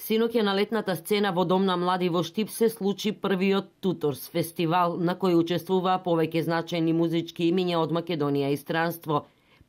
Синоќа на летната сцена во Дом на млади во Штип се случи првиот Туторс фестивал на кој учествуваа повеќе значајни музички имиња од Македонија и странство.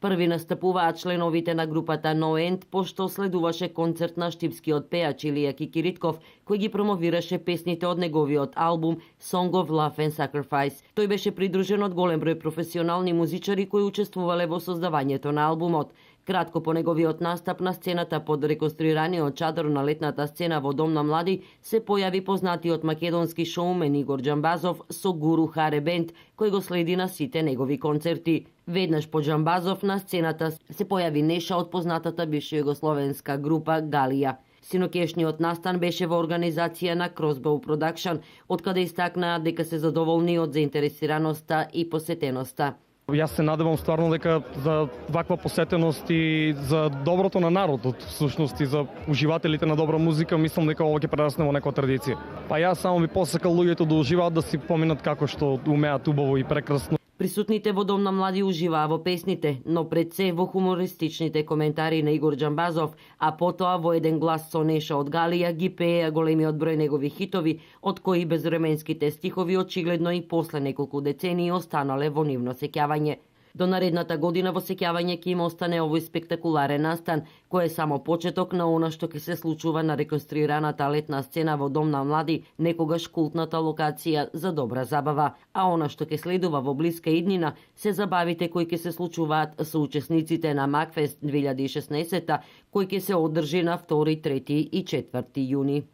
Први настапуваат членовите на групата No End, пошто следуваше концерт на штипскиот пеач Илија Кикиритков, кој ги промовираше песните од неговиот албум Song of Love and Sacrifice. Тој беше придружен од голем број професионални музичари кои учествувале во создавањето на албумот. Кратко по неговиот настап на сцената под реконструираниот чадор на летната сцена во Дом на млади се појави познатиот македонски шоумен Игор Џамбазов со Гуру Харе Бенд, кој го следи на сите негови концерти. Веднаш по Џамбазов на сцената се појави Неша од познатата бивша југословенска група Галија. Синоќешниот настан беше во организација на Crossbow Production, откаде истакнаа дека се задоволни од заинтересираноста и посетеноста. Јас се надевам стварно дека за ваква посетеност и за доброто на народот, всушност и за уживателите на добра музика, мислам дека ова ќе прерасне во некоја традиција. Па јас само би посакал луѓето да уживаат, да си поминат како што умеат убаво и прекрасно. Присутните во Дом на млади уживаа во песните, но пред се во хумористичните коментари на Игор Џамбазов, а потоа во еден глас со Неша од Галија ги пееа големиот број негови хитови, од кои безвременските стихови очигледно и после неколку децении останале во нивно сеќавање. До наредната година во сеќавање ќе им остане овој спектакуларен настан, кој е само почеток на она што ќе се случува на реконструираната летна сцена во Дом на млади, некогаш култната локација за добра забава. А она што ќе следува во блиска иднина се забавите кои ќе се случуваат со учесниците на Макфест 2016, кој ќе се одржи на 2, 3 и 4 јуни.